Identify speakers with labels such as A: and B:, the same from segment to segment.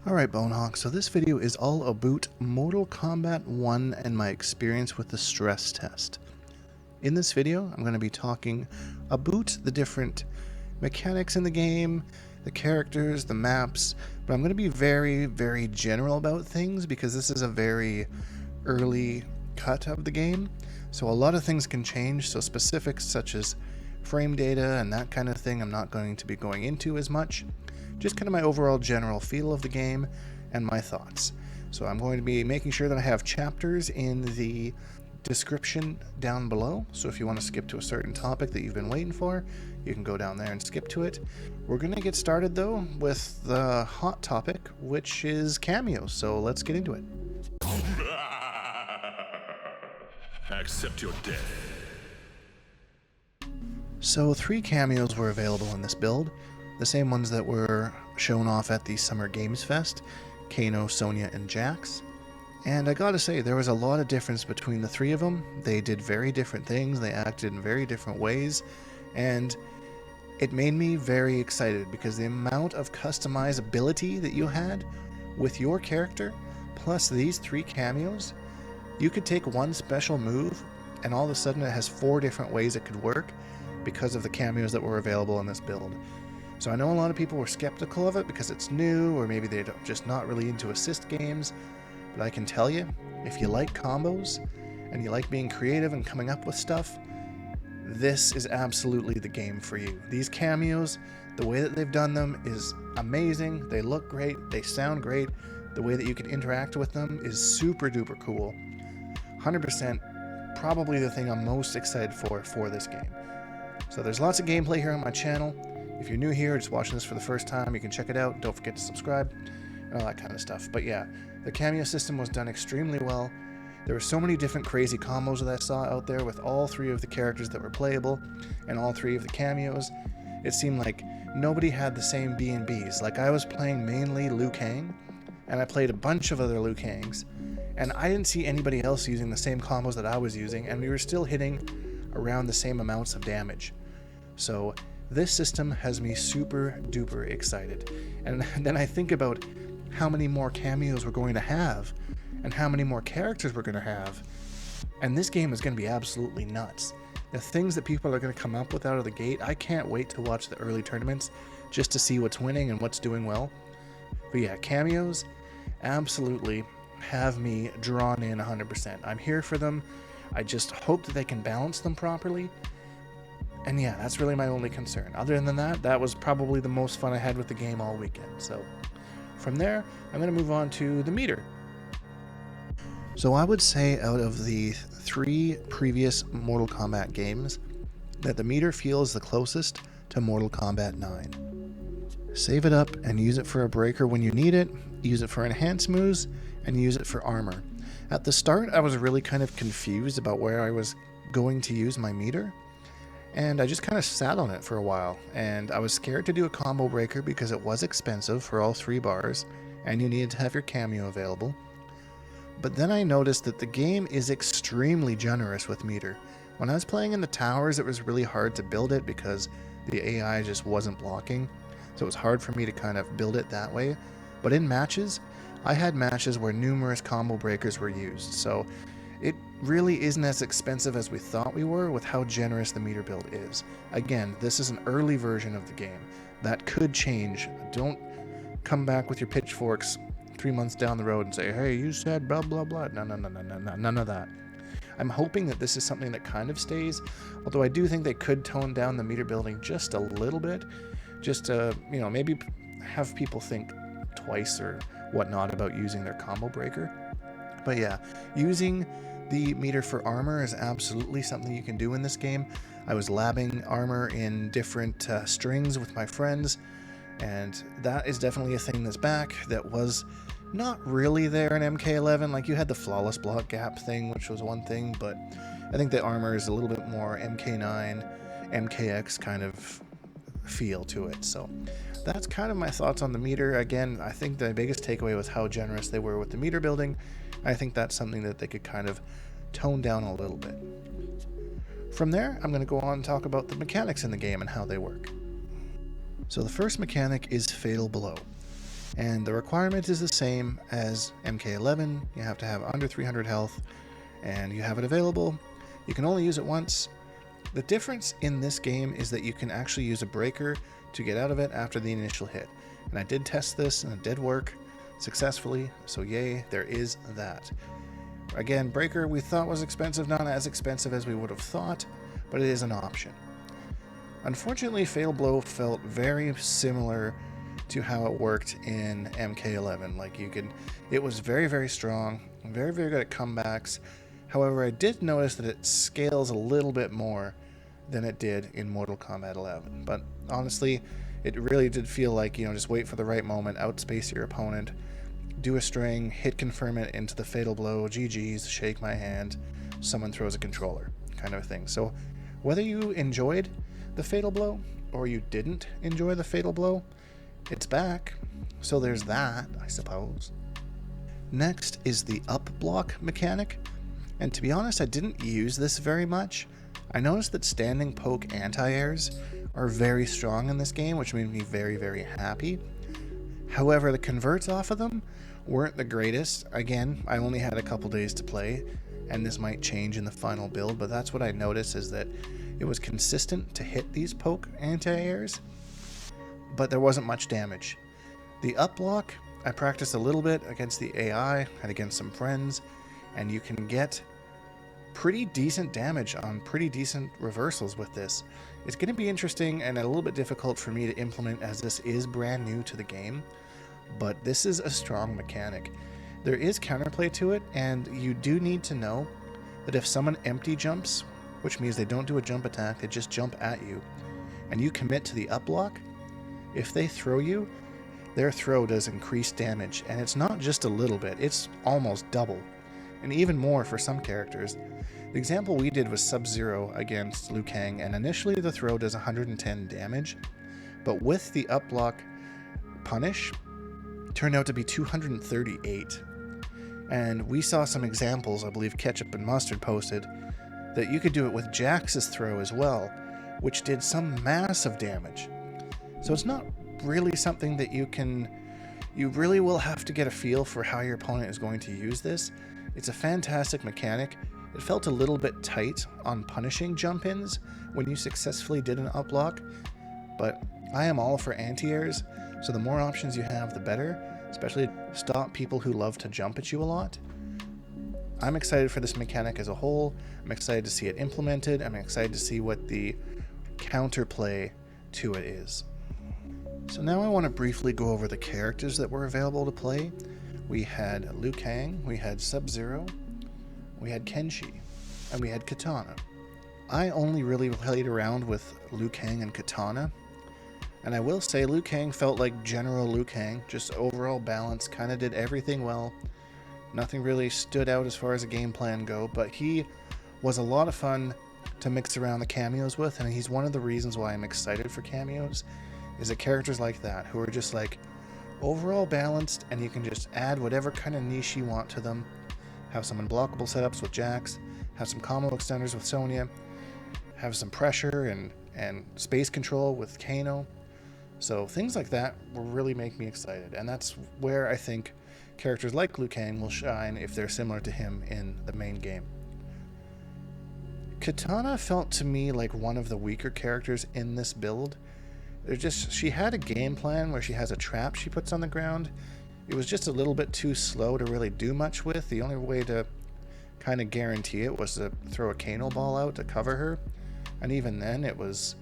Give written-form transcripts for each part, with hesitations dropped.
A: Alright Bonehawk, so this video is all about Mortal Kombat 1 and my experience with the stress test. In this video, I'm going to be talking about the different mechanics in the game, the characters, the maps, but I'm going to be very general about things because this is a very early cut of the game, so a lot of things can change, so specifics such as frame data and that kind of thing I'm not going to be going into as much. Just kind of my overall general feel of the game and my thoughts. So I'm going to be making sure that I have chapters in the description down below. So if you want to skip to a certain topic that you've been waiting for, you can go down there and skip to it. We're going to get started though with the hot topic, which is cameos. So let's get into it.
B: Accept your death.
A: So 3 cameos were available in this build. The same ones that were shown off at the Summer Games Fest, Kano, Sonya, and Jax. And I gotta say, there was a lot of difference between the 3 of them. They did very different things, they acted in very different ways, and it made me very excited because the amount of customizability that you had with your character, plus these 3 cameos, you could take one special move, and all of a sudden it has 4 different ways it could work because of the cameos that were available in this build. So I know a lot of people were skeptical of it because it's new, or maybe they're just not really into assist games, but I can tell you, if you like combos, and you like being creative and coming up with stuff, this is absolutely the game for you. These cameos, the way that they've done them is amazing, they look great, they sound great, the way that you can interact with them is super duper cool. 100% probably the thing I'm most excited for this game. So there's lots of gameplay here on my channel. If you're new here, just watching this for the first time, you can check it out. Don't forget to subscribe and all that kind of stuff. But yeah, the cameo system was done extremely well. There were so many different crazy combos that I saw out there with all 3 of the characters that were playable and all 3 of the cameos. It seemed like nobody had the same B&Bs. Like I was playing mainly Liu Kang, and I played a bunch of other Liu Kangs, and I didn't see anybody else using the same combos that I was using, and we were still hitting around the same amounts of damage. So this system has me super duper excited. And then I think about how many more cameos we're going to have and how many more characters we're going to have. And this game is going to be absolutely nuts. The things that people are going to come up with out of the gate, I can't wait to watch the early tournaments just to see what's winning and what's doing well. But yeah, cameos absolutely have me drawn in 100%. I'm here for them. I just hope that they can balance them properly. And yeah, that's really my only concern. Other than that, that was probably the most fun I had with the game all weekend. So from there, I'm going to move on to the meter. So I would say out of the 3 previous Mortal Kombat games, that the meter feels the closest to Mortal Kombat 9. Save it up and use it for a breaker when you need it, use it for enhanced moves, and use it for armor. At the start, I was really kind of confused about where I was going to use my meter. And I just kind of sat on it for a while, and I was scared to do a combo breaker because it was expensive for all 3 bars, and you needed to have your cameo available. But then I noticed that the game is extremely generous with meter. When I was playing in the towers, it was really hard to build it because the AI just wasn't blocking, so it was hard for me to kind of build it that way. But in matches, I had matches where numerous combo breakers were used, so it really isn't as expensive as we thought we were with how generous the meter build is. Again, this is an early version of the game. That could change. Don't come back with your pitchforks 3 months down the road and say, hey, you said blah blah blah. No, none of that. I'm hoping that this is something that kind of stays, although I do think they could tone down the meter building just a little bit, just to, maybe have people think twice or whatnot about using their combo breaker. But yeah, using the meter for armor is absolutely something you can do in this game. I was labbing armor in different strings with my friends, and that is definitely a thing that's back that was not really there in MK11. Like, you had the flawless block gap thing, which was one thing, but I think the armor is a little bit more MK9, MKX kind of feel to it. So that's kind of my thoughts on the meter. Again, I think the biggest takeaway was how generous they were with the meter building. I think that's something that they could kind of tone down a little bit. From there, I'm going to go on and talk about the mechanics in the game and how they work. So the first mechanic is Fatal Blow. And the requirement is the same as MK11. You have to have under 300 health, and you have it available. You can only use it once. The difference in this game is that you can actually use a breaker to get out of it after the initial hit. And I did test this, and it did work successfully, so yay, there is that. Again, breaker we thought was expensive, not as expensive as we would have thought, but it is an option. Unfortunately, Fatal Blow felt very similar to how it worked in MK11. Like it was very, very strong, very, very good at comebacks. However, I did notice that it scales a little bit more than it did in Mortal Kombat 11. But honestly, it really did feel like, just wait for the right moment, outspace your opponent, do a string, hit confirm it into the Fatal Blow, GG's, shake my hand, someone throws a controller, kind of a thing. So whether you enjoyed the Fatal Blow or you didn't enjoy the Fatal Blow, it's back. So there's that, I suppose. Next is the up block mechanic. And to be honest, I didn't use this very much. I noticed that standing poke anti-airs are very strong in this game, which made me very, very happy. However, the converts off of them weren't the greatest. Again, I only had a couple days to play, and this might change in the final build, but that's what I noticed, is that it was consistent to hit these poke anti-airs, but there wasn't much damage. The up block, I practiced a little bit against the AI and against some friends, and you can get pretty decent damage on pretty decent reversals with this. It's going to be interesting and a little bit difficult for me to implement, as this is brand new to the game, but this is a strong mechanic. There is counterplay to it, and you do need to know that if someone empty jumps, which means they don't do a jump attack, they just jump at you, and you commit to the up block, if they throw you, their throw does increased damage, and it's not just a little bit, it's almost double, and even more for some characters. The example we did was Sub-Zero against Liu Kang, and initially the throw does 110 damage, but with the up block punish, it turned out to be 238. And we saw some examples, I believe Ketchup and Mustard posted, that you could do it with Jax's throw as well, which did some massive damage. So it's not really something that you really will have to get a feel for how your opponent is going to use this. It's a fantastic mechanic. It felt a little bit tight on punishing jump-ins when you successfully did an up block, but I am all for anti-airs, so the more options you have, the better, especially to stop people who love to jump at you a lot. I'm excited for this mechanic as a whole. I'm excited to see it implemented. I'm excited to see what the counterplay to it is. So now I want to briefly go over the characters that were available to play. We had Liu Kang, we had Sub-Zero, we had Kenshi, and we had Kitana. I only really played around with Liu Kang and Kitana, and I will say Liu Kang felt like General Liu Kang, just overall balance, kind of did everything well. Nothing really stood out as far as a game plan go, but he was a lot of fun to mix around the cameos with, and he's one of the reasons why I'm excited for cameos, is that characters like that, who are just like overall balanced, and you can just add whatever kind of niche you want to them. Have some unblockable setups with Jax, have some combo extenders with Sonya, have some pressure and space control with Kano. So things like that will really make me excited, and that's where I think characters like Liu Kang will shine if they're similar to him in the main game. Kitana felt to me like one of the weaker characters in this build. She had a game plan where she has a trap she puts on the ground. It was just a little bit too slow to really do much with. The only way to kind of guarantee it was to throw a Kano ball out to cover her, and even then it was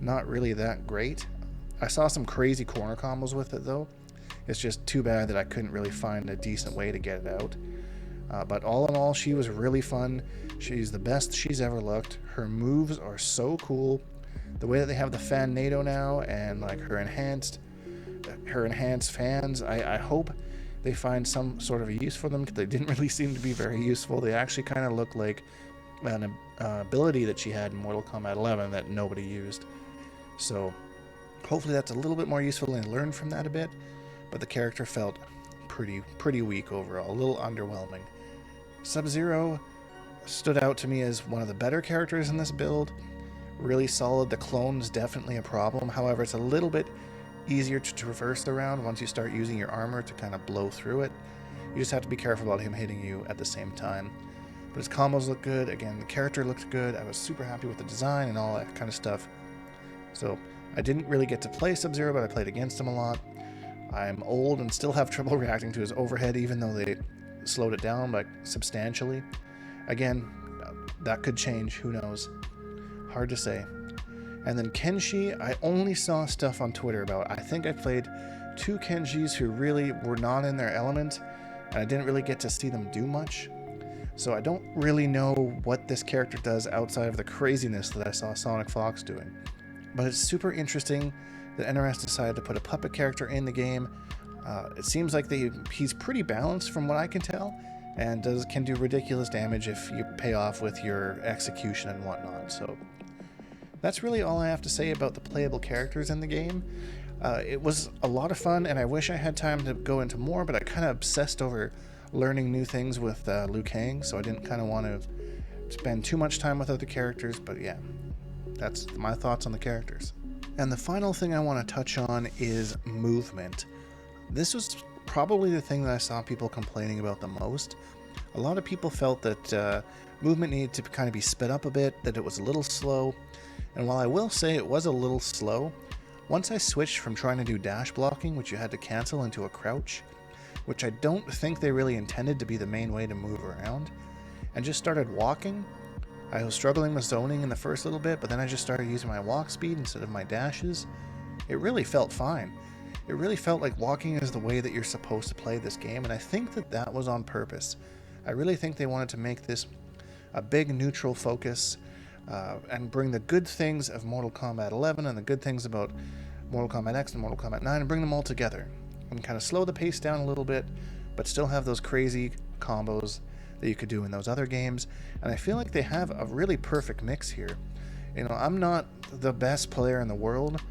A: not really that great. I saw some crazy corner combos with it though. It's just too bad that I couldn't really find a decent way to get it out. But all in all, she was really fun. She's the best she's ever looked. Her moves are so cool. The way that they have the fan NATO now, and like her enhanced fans, I hope they find some sort of a use for them, because they didn't really seem to be very useful. They actually kind of look like an ability that she had in Mortal Kombat 11 that nobody used. So hopefully that's a little bit more useful, and I learned from that a bit. But the character felt pretty weak overall, a little underwhelming. Sub-Zero stood out to me as one of the better characters in this build. Really solid. The clone's definitely a problem. However, it's a little bit easier to traverse around once you start using your armor to kind of blow through it. You just have to be careful about him hitting you at the same time. But his combos look good. Again, the character looked good. I was super happy with the design and all that kind of stuff. So I didn't really get to play Sub-Zero, but I played against him a lot. I'm old and still have trouble reacting to his overhead, even though they slowed it down like substantially. Again, that could change. Who knows? Hard to say. And then Kenshi, I only saw stuff on Twitter about. I think I played 2 Kenjis who really were not in their element, and I didn't really get to see them do much. So I don't really know what this character does outside of the craziness that I saw Sonic Fox doing. But it's super interesting that NRS decided to put a puppet character in the game. It seems like he's pretty balanced from what I can tell, and can do ridiculous damage if you pay off with your execution and whatnot. So that's really all I have to say about the playable characters in the game. It was a lot of fun, and I wish I had time to go into more, but I kind of obsessed over learning new things with Liu Kang, so I didn't kind of want to spend too much time with other characters. But yeah, that's my thoughts on the characters. And the final thing I want to touch on is movement. This was probably the thing that I saw people complaining about the most. A lot of people felt that movement needed to kind of be sped up a bit, that it was a little slow. And while I will say it was a little slow, once I switched from trying to do dash blocking, which you had to cancel, into a crouch, which I don't think they really intended to be the main way to move around, and just started walking, I was struggling with zoning in the first little bit, but then I just started using my walk speed instead of my dashes. It really felt fine. It really felt like walking is the way that you're supposed to play this game, and I think that that was on purpose. I really think they wanted to make this a big neutral focus, and bring the good things of Mortal Kombat 11 and the good things about Mortal Kombat X and Mortal Kombat 9 and bring them all together and kind of slow the pace down a little bit, but still have those crazy combos that you could do in those other games. And I feel like they have a really perfect mix here. You know, I'm not the best player in the world,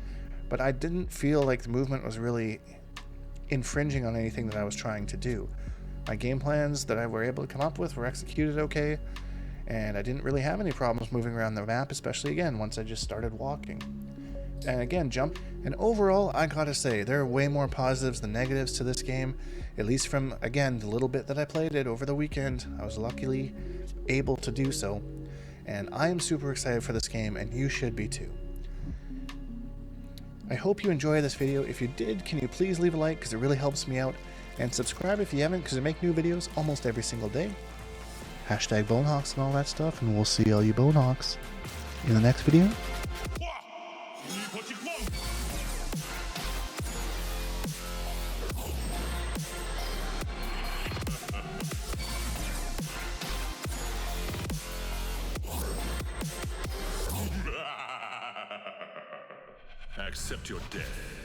A: but I didn't feel like the movement was really infringing on anything that I was trying to do. My game plans that I were able to come up with were executed okay, and I didn't really have any problems moving around the map, especially again once I just started walking. And again, jump. And overall, I gotta say, there are way more positives than negatives to this game, at least from, again, the little bit that I played it over the weekend. I was luckily able to do so, and I am super excited for this game, and you should be too. I hope you enjoyed this video. If you did, can you please leave a like, because it really helps me out, and subscribe if you haven't, because I make new videos almost every single day. Hashtag Bonehawks and all that stuff, and we'll see all you Bonehawks in the next video.
B: Accept your death.